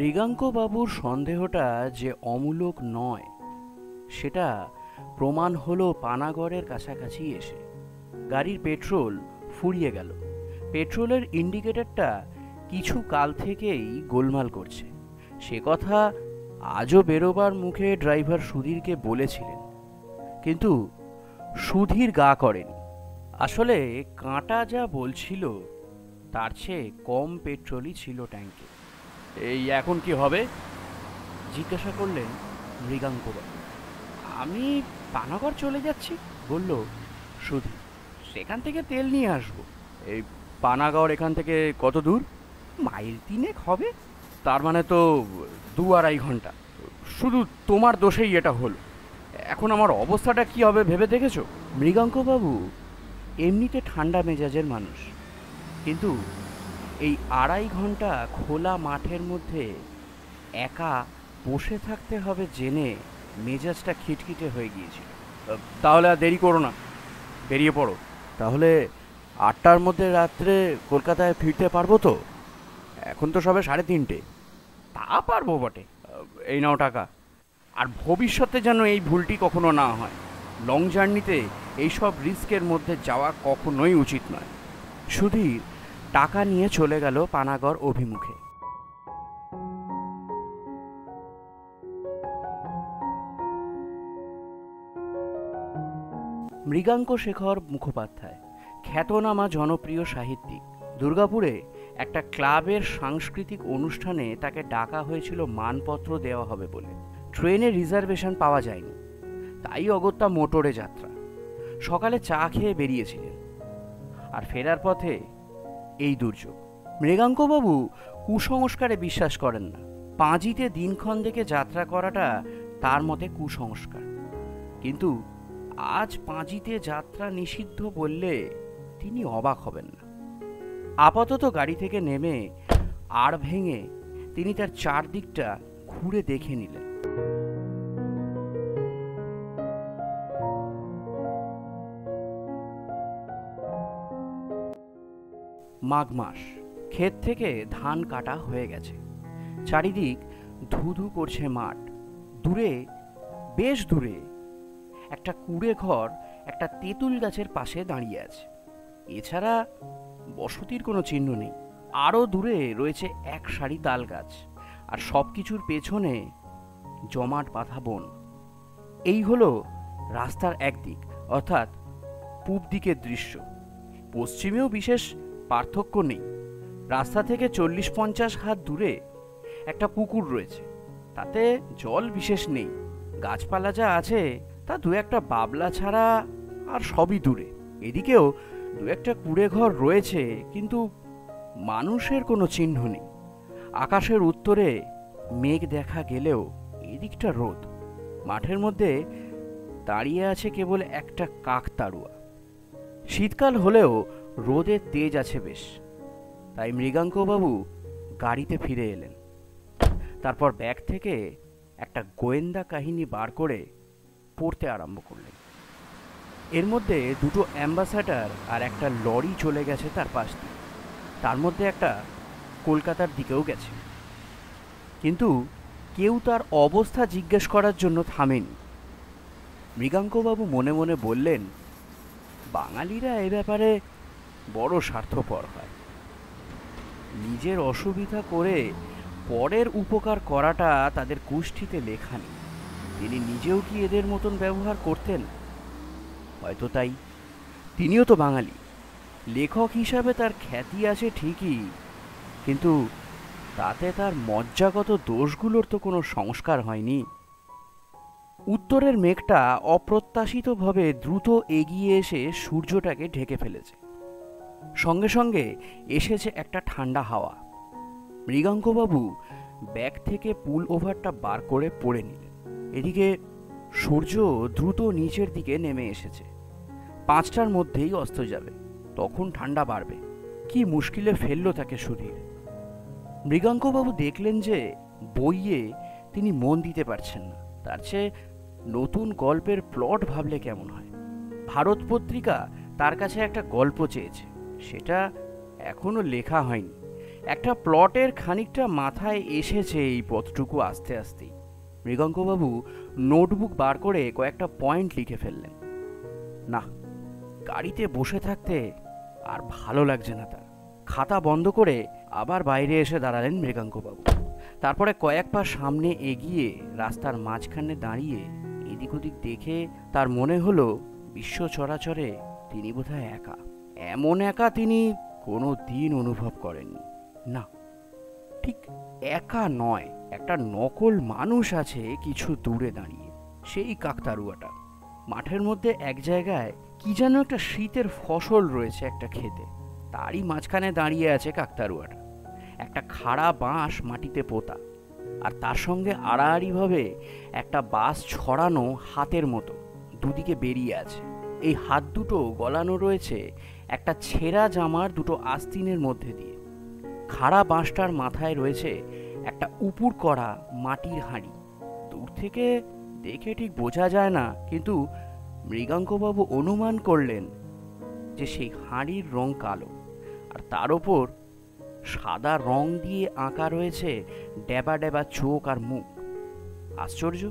মৃগাঙ্কবাবুর সন্দেহটা যে অমূলক নয় সেটা প্রমাণ হলো পানাগড়ের কাছাকাছি এসে। গাড়ির পেট্রোল ফুরিয়ে গেল। পেট্রোলের ইন্ডিকেটরটা কিছু কাল থেকেই গোলমাল করছে। সে কথা আজও বেরোবার মুখে ড্রাইভার সুধীরকে বলেছিলেন, কিন্তু সুধীর গা করেনি। আসলে কাঁটা যা বলছিল তার চেয়ে কম পেট্রোলই ছিল ট্যাঙ্কে। এই এখন কি হবে জিজ্ঞাসা করলেন মৃগাঙ্কবাবু। আমি পানাগড় চলে যাচ্ছি, বলল সুধীর। সেখান থেকে তেল নিয়ে আসবো। এই পানাগড় এখান থেকে কত দূর? মাইল 3 হবে। তার মানে তো 2-2.5 ঘন্টা। শুধু তোমার দোষেই এটা হলো। এখন আমার অবস্থাটা কি হবে ভেবে দেখেছো? মৃগাঙ্কবাবু এমনিতে ঠান্ডা মেজাজের মানুষ, কিন্তু এই 2.5 ঘন্টা খোলা মাঠের মধ্যে একা বসে থাকতে হবে জেনে মেজাজটা খিটখিটে হয়ে গিয়েছিল। তাহলে আর দেরি করো না, বেরিয়ে পড়ো। তাহলে 8টার মধ্যে রাত্রে কলকাতায় ফিরতে পারবো তো? এখন তো সবে 3:30। তা পারবো বটে। এই নাও টাকা। আর ভবিষ্যতে যেন এই ভুলটি কখনো না হয়। লং জার্নিতে এইসব রিস্কের মধ্যে যাওয়া কখনোই উচিত নয়। সুধীর টাকা নিয়ে চলে গেল পানাগড় অভিমুখে। মৃগাঙ্ক শেখর মুখোপাধ্যায় খ্যাতনামা জনপ্রিয় সাহিত্যিক। দুর্গাপুরে একটা ক্লাবের সাংস্কৃতিক অনুষ্ঠানে তাকে ডাকা হয়েছিল মানপত্র দেওয়া হবে বলে। ট্রেনে রিজার্ভেশন পাওয়া যায়নি, তাই অগত্যা মোটরে যাত্রা। সকালে চা খেয়ে বেরিয়েছিলেন, আর ফেরার পথে এই দুর্যোগ। মৃগাঙ্কবাবু কুসংস্কারে বিশ্বাস করেন না। পাঁজিতে দিনক্ষণ দেখে যাত্রা করাটা তার মতে কুসংস্কার। কিন্তু আজ পাঁজিতে যাত্রা নিষিদ্ধ বললে তিনি অবাক হবেন না। আপাতত গাড়ি থেকে নেমে আড় ভেঙে তিনি তার চারদিকটা ঘুরে দেখে নিলেন। মাঘ মাস। ক্ষেত থেকে ধান কাটা হয়ে গেছে। চারিদিক ধুধু করছে মাঠ। দূরে, বেশ দূরে একটা কুড়ে ঘর একটা তেঁতুল গাছের পাশে দাঁড়িয়ে আছে। এছাড়া বসতির কোনো চিহ্ন নেই। আরও দূরে রয়েছে এক সারি তাল গাছ, আর সব কিছুর পেছনে জমাট বাঁধা বন। এই হলো রাস্তার একদিক, অর্থাৎ পূব দিকের দৃশ্য। পশ্চিমেও বিশেষ পার্থক্য নেই। রাস্তা থেকে 40-50 হাত দূরে একটা পুকুর রয়েছে, তাতে জল বিশেষ নেই। গাছপালা যা আছে তা 2-1টা বাবলা ছাড়া আর সবই দূরে। এদিকেও 2-1টা কুড়ে ঘর রয়েছে, কিন্তু মানুষের কোনো চিহ্ন নেই। আকাশের উত্তরে মেঘ দেখা গেলেও এদিকটা রোদ। মাঠের মধ্যে দাঁড়িয়ে আছে কেবল একটা কাকতাড়ুয়া। শীতকাল হলেও রোদের তেজ আছে বেশ। তাই মৃগাঙ্কবাবু গাড়িতে ফিরে এলেন। তারপর ব্যাগ থেকে একটা গোয়েন্দা কাহিনী বার করে পড়তে আরম্ভ করলেন। এর মধ্যে 2টো অ্যাম্বাসাডার আর একটা লরি চলে গেছে তার পাশ দিয়ে। তার মধ্যে একটা কলকাতার দিকেও গেছে, কিন্তু কেউ তার অবস্থা জিজ্ঞেস করার জন্য থামেনি। মৃগাঙ্কবাবু মনে মনে বললেন, বাঙালিরা এ ব্যাপারে বড় স্বার্থপর হয়। নিজের অসুবিধা করে পরের উপকার করাটা তাদের কুষ্ঠিতে লেখা নেই। তিনি নিজেও কি এদের মতন ব্যবহার করতেন? হয়তো তাই। তিনিও তো বাঙালি। লেখক হিসাবে তার খ্যাতি আছে ঠিকই, কিন্তু তাতে তার মজ্জাগত দোষগুলোর তো কোনো সংস্কার হয়নি। উত্তরের মেঘটা অপ্রত্যাশিতভাবে দ্রুত এগিয়ে এসে সূর্যটাকে ঢেকে ফেলেছে। সঙ্গে সঙ্গে এসেছে একটা ঠান্ডা হাওয়া। মৃগাঙ্কবাবু ব্যাগ থেকে পুল ওভারটা বার করে পড়ে নিলেন। এদিকে সূর্য দ্রুত নিচের দিকে নেমে এসেছে। 5টার মধ্যেই অস্ত যাবে, তখন ঠান্ডা বাড়বে। কি মুশকিলে ফেললো তাকে সুধীর। মৃগাঙ্কবাবু দেখলেন যে বইয়ে তিনি মন দিতে পারছেন না। তার চেয়ে নতুন গল্পের প্লট ভাবলে কেমন হয়। ভারত পত্রিকা তার কাছে একটা গল্প চেয়েছে, সেটা এখনো লেখা হয়নি। একটা প্লটের খানিকটা মাথায় এসেছে এই পথটুকু আস্তে আস্তেই। মৃগাঙ্কবাবু নোটবুক বার করে কয়েকটা পয়েন্ট লিখে ফেললেন। না, গাড়িতে বসে থাকতে আর ভালো লাগছে না তার। খাতা বন্ধ করে আবার বাইরে এসে দাঁড়ালেন মৃগাঙ্কবাবু। তারপরে কয়েক পা সামনে এগিয়ে রাস্তার মাঝখানে দাঁড়িয়ে এদিক ওদিক দেখে তার মনে হলো বিশ্ব চরাচরে তিনি বোধহয় একা। এমন একা তিনি কোনো দিন অনুভব করেননি। না, ঠিক একা নয়, একটা নকল মানুষ আছে কিছু দূরে দাঁড়িয়ে, সেই কাকতাড়ুয়াটা। মাঠের মধ্যে এক জায়গায় কি যেন একটা শীতের ফসল রয়েছে একটা ক্ষেতে, তারই মাঝখানে দাঁড়িয়ে আছে কাকতাড়ুয়াটা। একটা খাড়া বাঁশ মাটিতে পোতা, আর তার সঙ্গে আড়াআড়িভাবে একটা বাঁশ ছড়ানো হাতের মতো দুদিকে বেরিয়ে আছে। এই হাত দুটো গলানো রয়েছে একটা ছেঁড়া জামার দুটো আস্তিনের মধ্যে দিয়ে। খাড়া বাঁশটার মাথায় রয়েছে একটা উপুর করা মাটির হাঁড়ি। দূর থেকে দেখে ঠিক বোঝা যায় না, কিন্তু মৃগাঙ্কবাবু অনুমান করলেন যে সেই হাঁড়ির রং কালো, আর তার ওপর সাদা রং দিয়ে আঁকা রয়েছে ডেবা ডেবা চোখ আর মুখ। আশ্চর্য,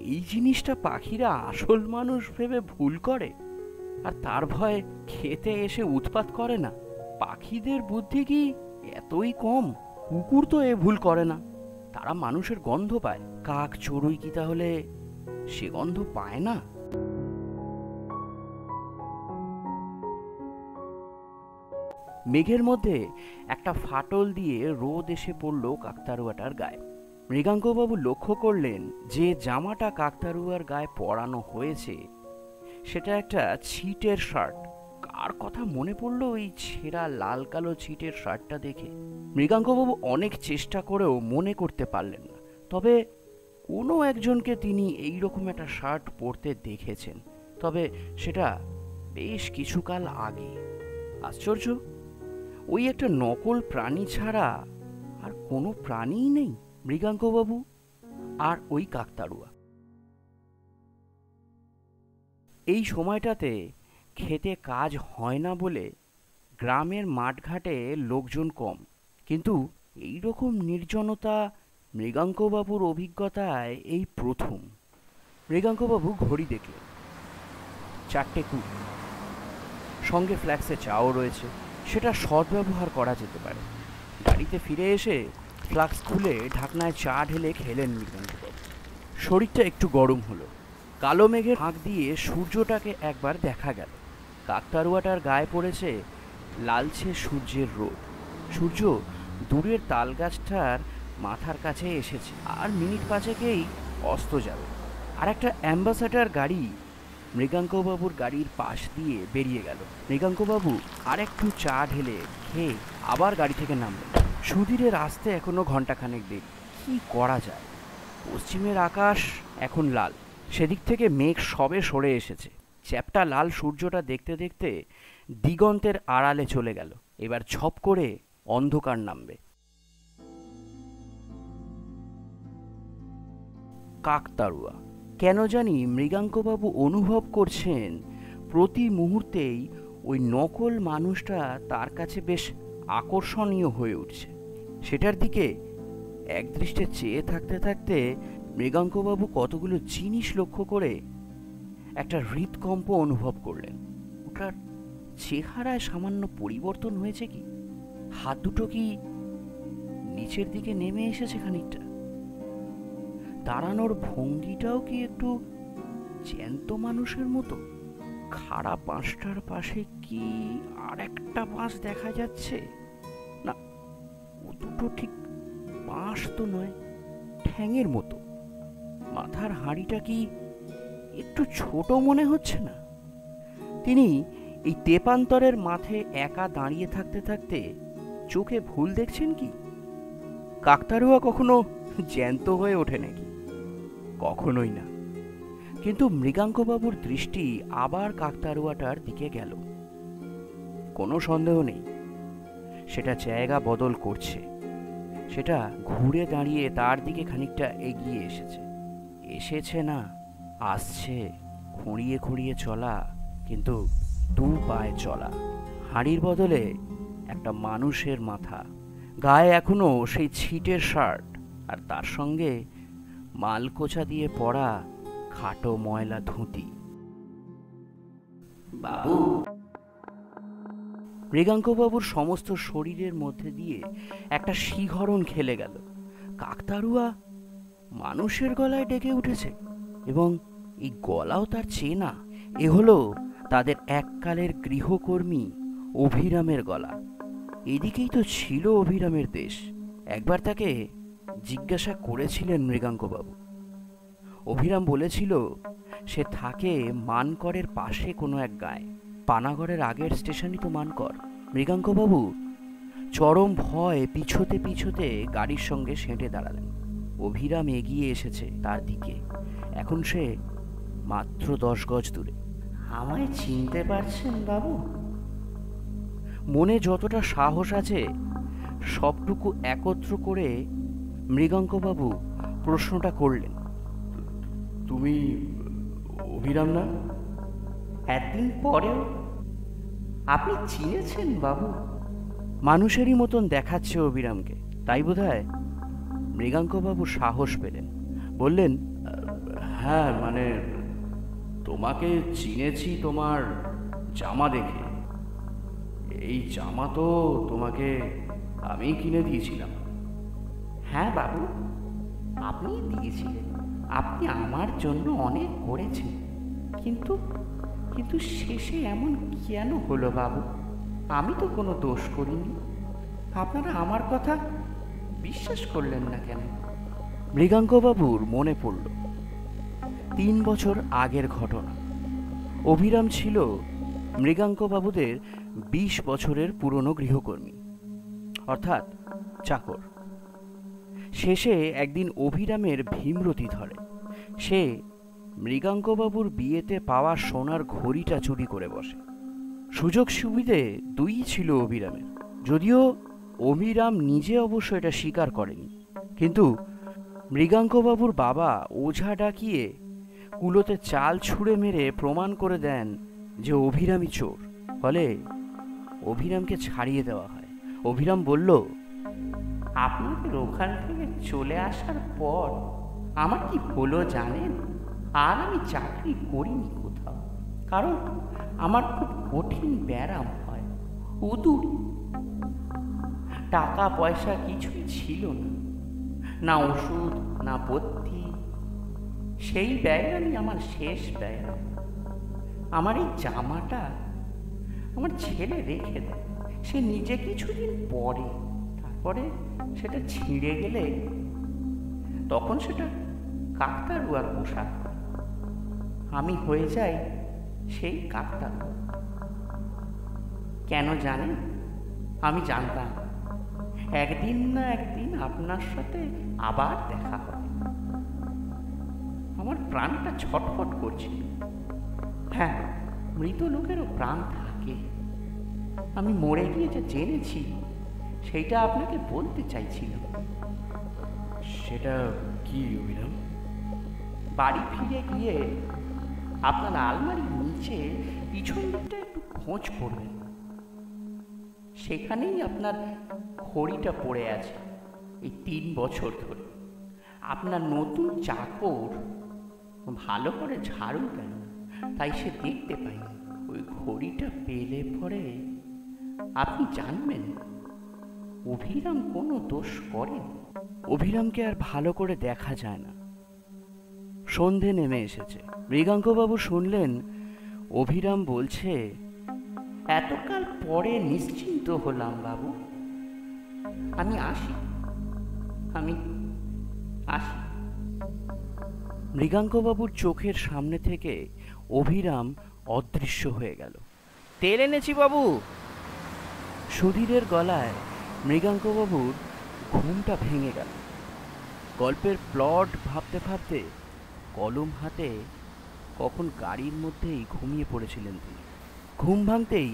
এই জিনিসটা পাখিরা আসল মানুষ ভেবে ভুল করে, আর তার ভয়ে খেতে এসে উৎপাত করে না। পাখিদের বুদ্ধি কি এতই কম? কুকুর তো এ ভুল করে না, তারা মানুষের গন্ধ পায়। কাক চড়ুই কি তাহলে সে গন্ধ পায় না? মেঘের মধ্যে একটা ফাটল দিয়ে রোদ এসে পড়ল কাকতাড়ুয়াটার গায়ে। মৃগাঙ্কবাবু লক্ষ্য করলেন যে জামাটা কাকতাড়ুয়ার গায়ে পরানো হয়েছে সেটা একটা ছিটের শার্ট। কার কথা মনে পড়লো ওই ছেঁড়া লাল কালো ছিটের শার্টটা দেখে? মৃগাঙ্কবাবু অনেক চেষ্টা করেও মনে করতে পারলেন না, তবে কোনো একজনকে তিনি এইরকম একটা শার্ট পরতে দেখেছেন, তবে সেটা বেশ কিছুকাল আগে। আশ্চর্য, ওই একটা নকল প্রাণী ছাড়া আর কোনো প্রাণীই নেই, মৃগাঙ্কবাবু আর ওই কাকতাড়ুয়া। এই সময়টাতে খেতে কাজ হয় না বলে গ্রামের মাঠঘাটে লোকজন কম, কিন্তু এই রকম নির্জনতা মৃগাঙ্কবাবুর অভিজ্ঞতায় এই প্রথম। মৃগাঙ্কবাবু ঘড়ি দেখলেন 4:20। সঙ্গে ফ্ল্যাক্সে চাও রয়েছে, সেটা সদ্ব্যবহার করা যেতে পারে। গাড়িতে ফিরে এসে ফ্লাক্স খুলে ঢাকনায় চা ঢেলে খেলেন মৃগাঙ্কবাবু। শরীরটা একটু গরম হলো। কালো মেঘের ফাঁক দিয়ে সূর্যটাকে একবার দেখা গেল। কাকতাড়ুয়াটার গায়ে পড়েছে লালচে সূর্যের রোদ। সূর্য দূরের তালগাছটার মাথার কাছে এসেছে, আর মিনিট পাঁচেকেই অস্ত যাবে। আর একটা অ্যাম্বাসাডার গাড়ি মৃগাঙ্কবাবুর গাড়ির পাশ দিয়ে বেরিয়ে গেল। মৃগাঙ্কবাবু আর একটু চা ঢেলে খেয়ে আবার গাড়ি থেকে নামলেন। সুধীরের আসতে এখনো ঘন্টাখানেক দেরি। কি করা যায়? পশ্চিমের আকাশ এখন লাল, সেদিক থেকে মেঘ সবে সরে এসেছে। চ্যাপ্টা লাল সূর্যটা দেখতে দেখতে দিগন্তের আড়ালে চলে গেল। এবার ঝপ করে অন্ধকার নামবে। কাকতাড়ুয়া। কেন জানি মৃগাঙ্কবাবু অনুভব করছেন প্রতি মুহূর্তেই ওই নকল মানুষটা তার কাছে বেশ আকর্ষণীয় হয়ে উঠছে। সেটার দিকে একদৃষ্টে চেয়ে থাকতে থাকতে মৃগাঙ্কবাবু কতগুলো জিনিস লক্ষ্য করে একটা হৃদকম্প অনুভব করলেন। ওটার চেহারায় সামান্য পরিবর্তন হয়েছে কি? হাত দুটো কি নিচের দিকে নেমে এসেছে খানিকটা? দাঁড়ানোর ভঙ্গিটাও কি একটু জ্যান্ত মানুষের মতো? খাড়া বাঁশটার পাশে কি আর একটা বাঁশ দেখা যাচ্ছে? না, ও দুটো ঠিক বাঁশ তো নয়, ঠ্যাঙের মতো। মাথার হাঁড়িটা কি একটু ছোট মনে হচ্ছে না? তিনি এই তেপান্তরের মাঠে একা দাঁড়িয়ে থাকতে থাকতে চোখে ভুল দেখছেন কি? কাকতাড়ুয়া কখনো জ্যান্ত হয়ে ওঠে নাকি? কখনোই না। কিন্তু মৃগাঙ্কবাবুর দৃষ্টি আবার কাকতাড়ুয়াটার দিকে গেল। কোনো সন্দেহ নেই, সেটা জায়গা বদল করছে। সেটা ঘুরে দাঁড়িয়ে তার দিকে খানিকটা এগিয়ে এসেছে। এসেছে না, আসছে। খুঁড়িয়ে খুঁড়িয়ে চলা, কিন্তু দু পায়ে চলা। হাঁড়ির বদলে একটা মানুষের মাথা, গায়ে এখনো সেই ছিটের শার্ট, আর তার সঙ্গে মালকোচা দিয়ে পরা খাটো ময়লা ধুতি। বাবু, মৃগাঙ্কবাবুর সমস্ত শরীরের মধ্যে দিয়ে একটা শিহরণ খেলে গেল। কাকতাড়ুয়া মানুষের গলায় ডেকে উঠেছে, এবং এই গলাও তার চেনা। এ হলো তাদের এককালের গৃহকর্মী অভিরামের গলা। এদিকেই তো ছিল অভিরামের দেশ। একবার তাকে জিজ্ঞাসা করেছিলেন মৃগাঙ্কবাবু। অভিরাম বলেছিল সে থাকে মানকরের পাশে কোনো এক গায়ে। পানাগড়ের আগের স্টেশনই তো মানকর। মৃগাঙ্কবাবু চরম ভয় পিছোতে পিছোতে গাড়ির সঙ্গে সেঁটে দাঁড়ালেন। অভিরাম এগিয়ে এসেছে তার দিকে। এখন সে মাত্র 10 গজ দূরে। আমায় চিনতে পারছেন বাবু? মনে যতটা সাহস আছে সবটুকু একত্র করে মৃগাঙ্কবাবু প্রশ্নটা করলেন। তুমি অভিরাম না? একদিন পরেও আপনি চিনেছেন বাবু? মানুষেরই মতন দেখাচ্ছে অভিরামকে, তাই বোধহয় মৃগাঙ্কবাবু সাহস পেলেন। বললেন, হ্যাঁ, মানে তোমাকে চিনেছি তোমার জামা দেখে। এই জামা তো তোমাকে আমি কিনে দিয়েছিলাম। হ্যাঁ বাবু, আপনি দিয়েছিলেন। আপনি আমার জন্য অনেক করেছেন, কিন্তু কিন্তু শেষে এমন কেন হলো বাবু? আমি তো কোনো দোষ করিনি। আপনারা আমার কথা বিশ্বাস করলেন না কেন? মৃগাঙ্কবাবুর মনে পড়ল 3 বছর আগের ঘটনা। অভিরাম ছিল মৃগাঙ্কবাবুদের 20 বছরের পুরনো গৃহকর্মী, অর্থাৎ চাকর। শেষে একদিন অভিরামের ভীমরতি ধরে। সে মৃগাঙ্কবাবুর বিয়েতে পাওয়া সোনার ঘড়িটা চুরি করে বসে। সুযোগ সুবিধে দুই ছিল অভিরামের, যদিও অভিরাম নিজে অবশ্য এটা স্বীকার করেনি। কিন্তু মৃগাঙ্কবাবুর বাবা ওঝা ডাকিয়ে কুলোতে চাল ছুঁড়ে মেরে প্রমাণ করে দেন যে অভিরামই চোর। ফলে অভিরামকে ছাড়িয়ে দেওয়া হয়। অভিরাম বলল, আপনাদের ওখান থেকে চলে আসার পর আমার কি হলো জানেন? আর আমি চাকরি করিনি কোথাও, কারণ আমার খুব কঠিন ব্যারাম হয়, উদুর। টাকা পয়সা কিছুই ছিল না, না ওষুধ না পথ্যি। সেই ব্যায়ামই আমার শেষ ব্যায়াম। আমার এই জামাটা আমার ছেলে রেখে দেয়। সে নিজে কিছুদিন পরে, তারপরে সেটা ছিঁড়ে গেলে তখন সেটা কাকতাড়ুয়ার পোশাক। আমি হয়ে যাই সেই কাকতাড়ুয়া। কেন জানেন? আমি জানতাম একদিন না একদিন আপনার সাথে আবার দেখা হবে। আমার প্রাণটা ছটফট করছিল। হ্যাঁ, মৃত লোকেরও প্রাণ থাকে। আমি মরে গিয়ে যে জেনেছি সেইটা আপনাকে বলতে চাইছিলাম। সেটা কি অভিরাম? বাড়ি ফিরে গিয়ে আপনার আলমারির নিচে পিছন দিকটা একটু খোঁজ করবেন। সেখানেই আপনার ঘড়িটা পড়ে আছে এই 3 বছর ধরে। আপনার নতুন চাকর ভালো করে ঝাড়ু দেন, তাই সে দেখতে পায়নি। ওই ঘড়িটা পেলে পরে আপনি জানবেন অভিরাম কোনো দোষ করেন। অভিরামকে আর ভালো করে দেখা যায় না। সন্ধে নেমে এসেছে। মৃগাঙ্কবাবু শুনলেন অভিরাম বলছে, এতকাল পরে নিশ্চিন্ত হলাম বাবু। আমি আসি। মৃগাঙ্কবাবুর চোখের সামনে থেকে অভিরাম অদৃশ্য হয়ে গেল। তেল এনেছি বাবু। সুধীরের গলায় মৃগাঙ্কবাবুর ঘুমটা ভেঙে গেল। গল্পের প্লট ভাবতে ভাবতে কলম হাতে কখন গাড়ির মধ্যেই ঘুমিয়ে পড়েছিলেন তিনি। ঘুম ভাঙতেই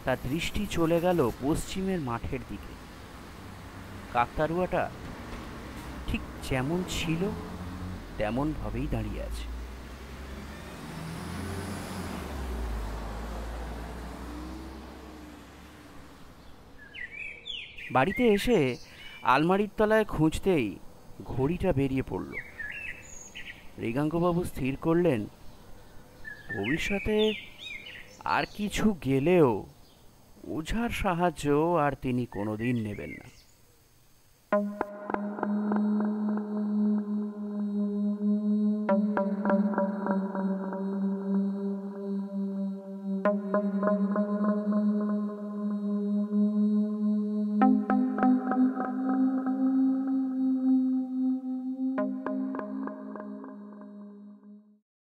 তার দৃষ্টি চলে গেল পশ্চিমের মাঠের দিকে। কাকতাড়ুয়াটা ঠিক যেমন ছিল তেমন ভাবেই দাঁড়িয়ে আছে। বাড়িতে এসে আলমারির তলায় খুঁজতেই ঘড়িটা বেরিয়ে পড়ল। মৃগাঙ্কবাবু স্থির করলেন, ভবিষ্যতে আর কিছু গেলেও ওঝার সাহায্য আর তিনি কোনোদিন নেবেন না।